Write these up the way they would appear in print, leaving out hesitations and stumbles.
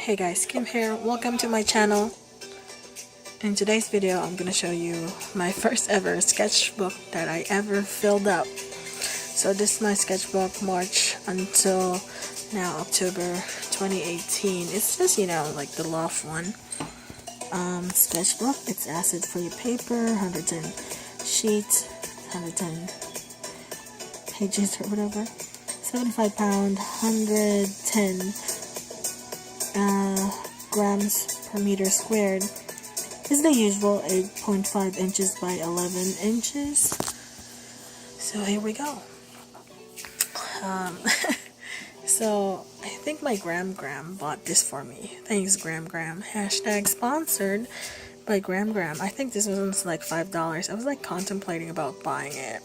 Hey guys, Kim here. Welcome to my channel. In today's video, I'm gonna show you my first ever sketchbook that I ever filled up. So this is my sketchbook, March until now October 2018. It's just, like the Loft one. Sketchbook. It's acid-free paper, 110 sheets, 110 pages or whatever. 75 pound, 110 grams per meter squared. Is the usual 8.5 inches by 11 inches. So here we go. So I think my Gram bought this for me. Thanks Gram. Hashtag sponsored by Gram. I think this was like $5. I was like contemplating about buying it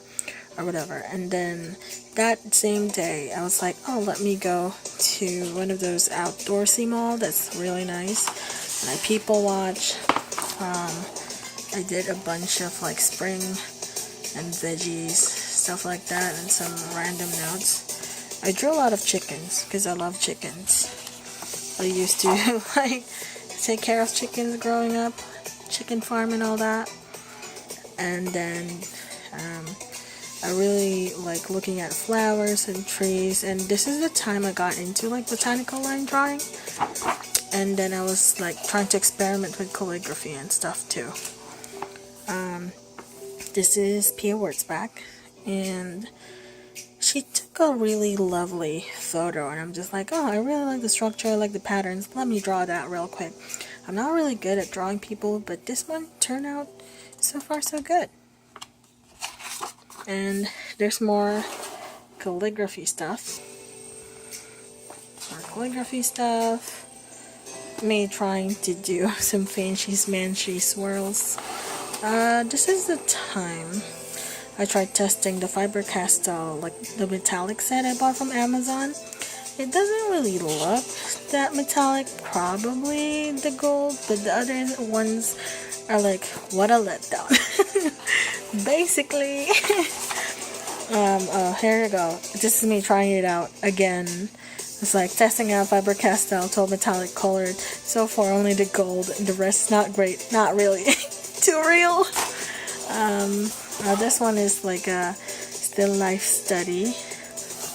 or whatever, and then that same day I was like, oh, let me go to one of those outdoorsy mall that's really nice, and I people watch. I did a bunch of like spring and veggies, stuff like that, and some random notes. I drew a lot of chickens because I love chickens. I used to like take care of chickens growing up, chicken farm and all that, and then I really like looking at flowers and trees, and this is the time I got into like botanical line drawing, and then I was like trying to experiment with calligraphy and stuff too. This is Pia Wurtzbach, and she took a really lovely photo, and I'm just like, oh, I really like the structure, I like the patterns, let me draw that real quick. I'm not really good at drawing people, but this one turned out so far so good. And there's more calligraphy stuff. Me trying to do some fancy swirls. This is the time I tried testing the Faber-Castell, like the metallic set I bought from Amazon. It doesn't really look that metallic, probably the gold, but the other ones are like, what a letdown. Basically, here you go. This is me trying it out again. It's like testing out Faber-Castell, 12 metallic colored. So far, only the gold. The rest not great. Not really. Too real. This one is like a still life study.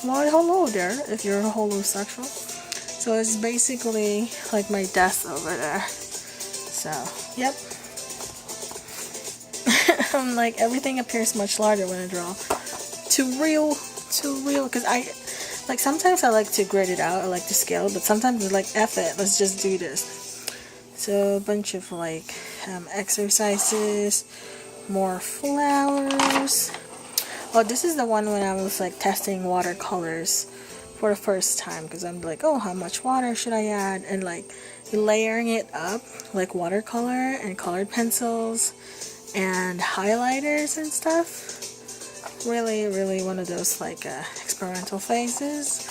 Well, hello there, if you're a homosexual. So it's basically like my desk over there. So, yep. I'm like, everything appears much larger when I draw. Too real, because like sometimes I like to grade it out, I like to scale, but sometimes it's like, F it, let's just do this. So a bunch of like exercises, more flowers. Oh, this is the one when I was like testing watercolors for the first time, because I'm like, oh, how much water should I add, and like layering it up like watercolor and colored pencils and highlighters and stuff. Really one of those like experimental phases.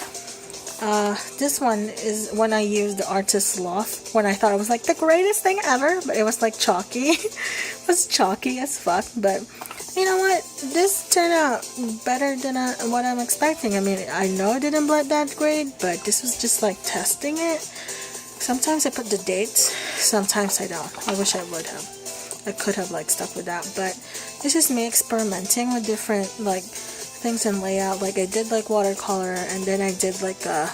This one is when I used the Artist Loft, when I thought it was like the greatest thing ever, but it was like chalky. It was chalky as fuck, but you know what? This turned out better than what I'm expecting. I mean, I know it didn't blend that great, but this was just like testing it. Sometimes I put the dates, sometimes I don't. I wish I would have. I could have like stuck with that, but this is me experimenting with different like things and layout. Like I did like watercolor, and then I did like a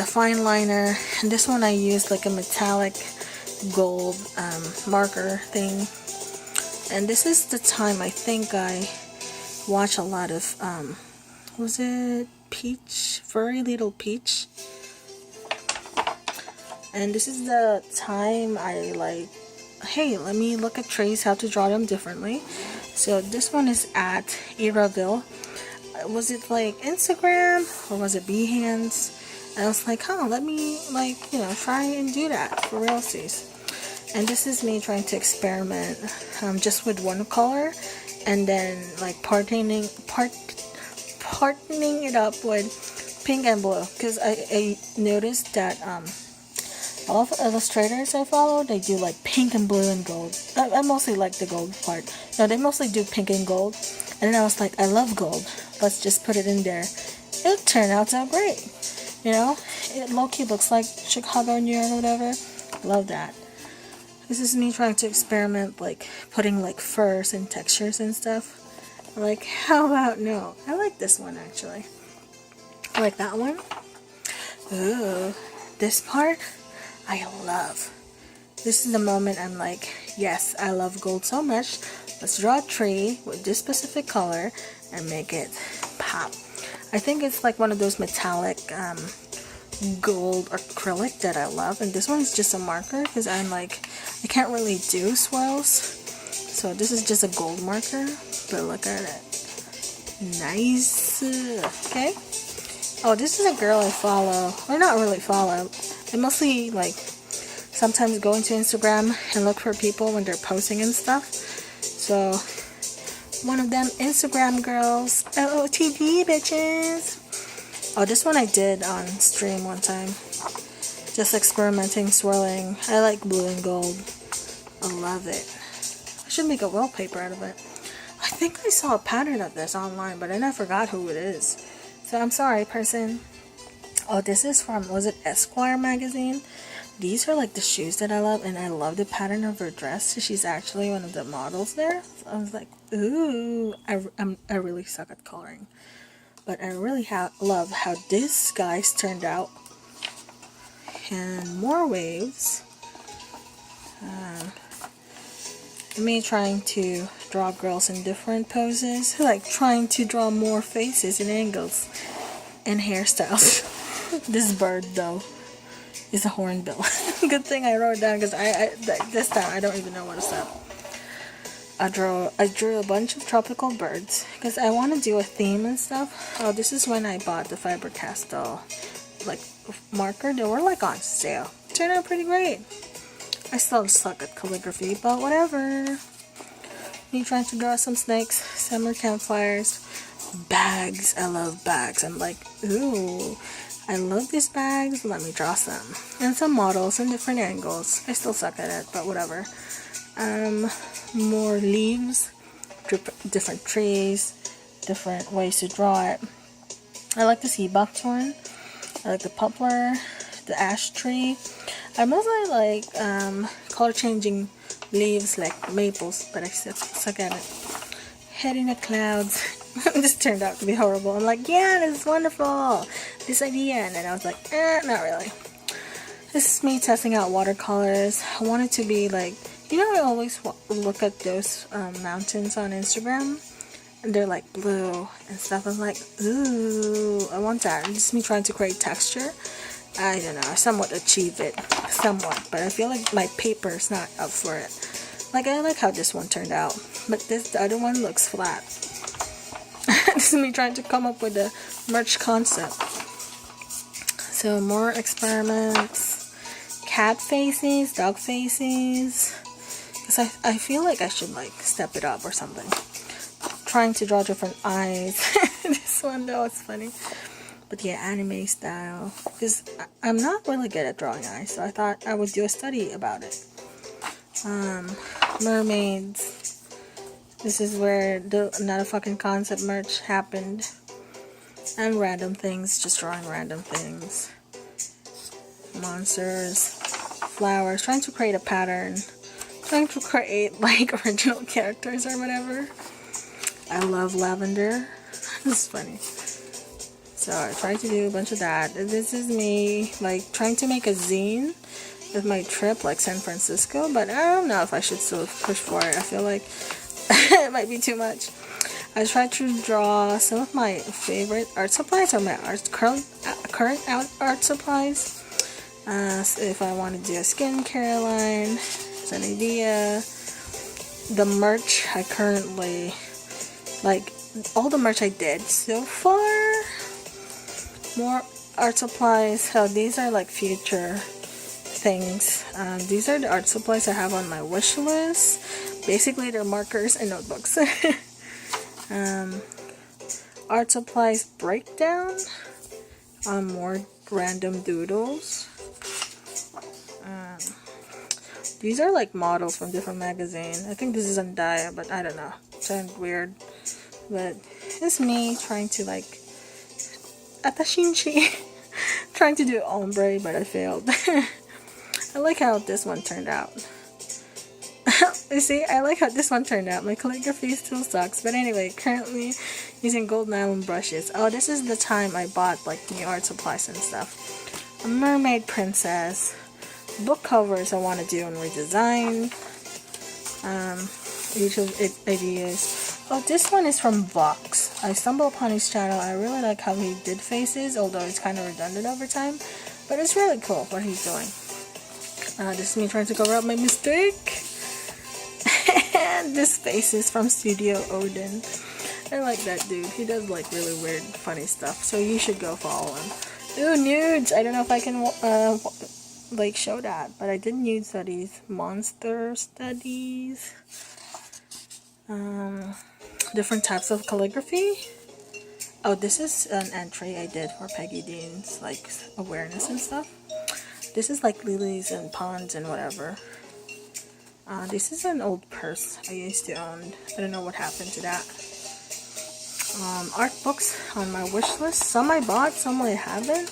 fine liner, and this one I used like a metallic gold marker thing. And this is the time I think I watch a lot of was it Peach? Furry Little Peach? And this is the time I like, hey, let me look at trays, how to draw them differently. So this one is at Eraville. Was it like Instagram or was it Behance? And I was like, huh, let me like, try and do that for realsies. And this is me trying to experiment just with one color, and then like pardoning it up with pink and blue, because I noticed that all of the illustrators I follow, they do like pink and blue and gold. I mostly like the gold part. No, they mostly do pink and gold. And then I was like, I love gold. Let's just put it in there. It turned out so great. You know, it low-key looks like Chicago, New York, or whatever. Love that. This is me trying to experiment, like putting like furs and textures and stuff. Like, how about no? I like this one actually. I like that one. Ooh, this part I love. This is the moment I'm like, yes, I love gold so much. Let's draw a tree with this specific color and make it pop. I think it's like one of those metallic gold acrylic that I love, and this one is just a marker because I'm like, I can't really do swirls, so this is just a gold marker. But look at it, nice. Okay. Oh, this is a girl I follow, or not really follow. I mostly like sometimes go into Instagram and look for people when they're posting and stuff. So one of them Instagram girls, LOTD bitches. Oh, this one I did on stream one time. Just experimenting, swirling. I like blue and gold. I love it. I should make a wallpaper out of it. I think I saw a pattern of this online, but then I forgot who it is. So I'm sorry, person. Oh, this is from, was it Esquire magazine? These are like the shoes that I love, and I love the pattern of her dress. She's actually one of the models there. So I was like, ooh, I really suck at coloring. But I really love how this guy's turned out. And more waves. Me trying to draw girls in different poses. Like trying to draw more faces and angles and hairstyles. This bird though is a hornbill. Good thing I wrote it down because this time I don't even know what to say. I drew a bunch of tropical birds because I want to do a theme and stuff. Oh, this is when I bought the Faber-Castell like marker. They were like on sale. Turned out pretty great. I still suck at calligraphy, but whatever. Me trying to draw some snakes, summer campfires, bags. I love bags. I'm like, ooh, I love these bags. Let me draw some. And some models in different angles. I still suck at it, but whatever. More leaves, different trees, different ways to draw it. I like the sea buckthorn. I like the poplar, the ash tree. I mostly like color changing leaves like maples, but I suck at it. Head in the clouds. This turned out to be horrible. I'm like, yeah, this is wonderful. This idea, and then I was like, not really. This is me testing out watercolors. I want it to be like, you know, I always look at those mountains on Instagram, and they're like blue and stuff. I'm like, ooh, I want that. It's just me trying to create texture. I don't know, I somewhat achieve it, somewhat, but I feel like my paper's not up for it. Like, I like how this one turned out, but the other one looks flat. This is me trying to come up with a merch concept. So, more experiments, cat faces, dog faces, because I feel like I should, like, step it up or something. Trying to draw different eyes. This one, though, it's funny. But yeah, anime style, because I'm not really good at drawing eyes, so I thought I would do a study about it. Mermaids. This is where the not a fucking concept merch happened. And random things, just drawing random things. Monsters, flowers, trying to create a pattern, trying to create like original characters or whatever. I love lavender. This is funny. So I tried to do a bunch of that. This is me like trying to make a zine with my trip like San Francisco, but I don't know if I should still push for it. I feel like it might be too much. I tried to draw some of my favorite art supplies or my current art supplies. So if I want to do a skincare line, it's an idea. The merch I currently like, all the merch I did so far. More art supplies. So these are like future things. These are the art supplies I have on my wish list. Basically, they're markers and notebooks. Art supplies breakdown. More random doodles. These are like models from different magazines. I think this is Zendaya, but I don't know. It sounds weird. But it's me trying to like atashinchi. Trying to do ombre, but I failed. I like how this one turned out. You see, I like how this one turned out. My calligraphy still sucks. But anyway, currently using gold nylon brushes. Oh, this is the time I bought like new art supplies and stuff. A mermaid princess. Book covers I want to do and redesign. YouTube ideas. Oh, this one is from Vox. I stumbled upon his channel. I really like how he did faces, although it's kind of redundant over time. But it's really cool what he's doing. This is me trying to cover up my mistake. And this face is from Studio Odin. I like that dude. He does like really weird, funny stuff. So you should go follow him. Ooh, nudes. I don't know if I can like show that, but I did nude studies, monster studies, different types of calligraphy. Oh, this is an entry I did for Peggy Dean's like awareness and stuff. This is like lilies and ponds and whatever. This is an old purse I used to own. I don't know what happened to that. Art books on my wish list. Some I bought, some I haven't.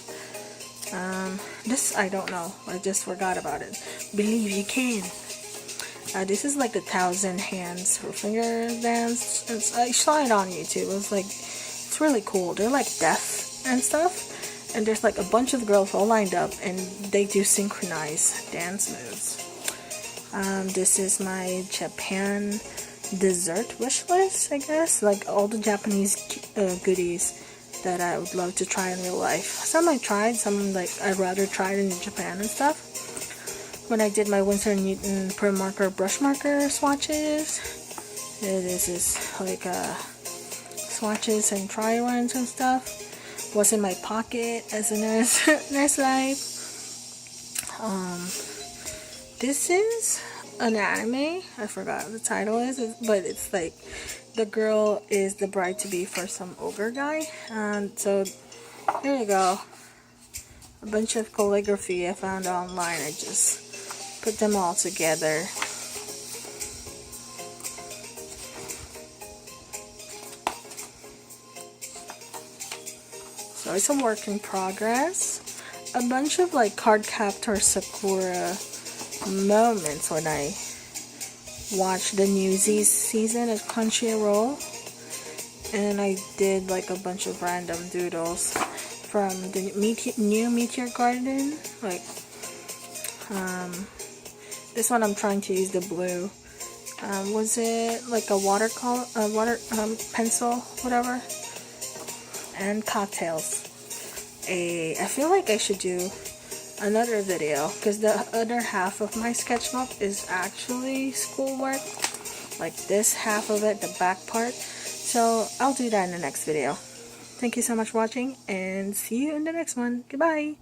This I don't know. I just forgot about it. Believe you can. This is like the 1,000 hands or finger dance. I saw it on YouTube. It was like, it's really cool. They're like deaf and stuff. And there's like a bunch of girls all lined up and they do synchronized dance moves. This is my Japan dessert wish list, I guess. Like all the Japanese goodies that I would love to try in real life. Some I tried, some like I'd rather try it in Japan and stuff. When I did my Winsor & Newton Pro Marker brush marker swatches, this is like swatches and try runs and stuff. Was in my pocket as a nurse life. This is an anime. I forgot what the title is, but it's like the girl is the bride to be for some ogre guy. And so there you go. A bunch of calligraphy I found online. I just put them all together. So it's a work in progress. A bunch of like card captor Sakura moments when I watched the Newsies season at Crunchyroll, and I did like a bunch of random doodles from the new Meteor Garden. Like this one I'm trying to use the blue. Was it like a watercolor, pencil, whatever, and cocktails. I feel like I should do another video because the other half of my sketchbook is actually schoolwork, like this half of it, the back part. So I'll do that in the next video. Thank you so much for watching and see you in the next one. Goodbye.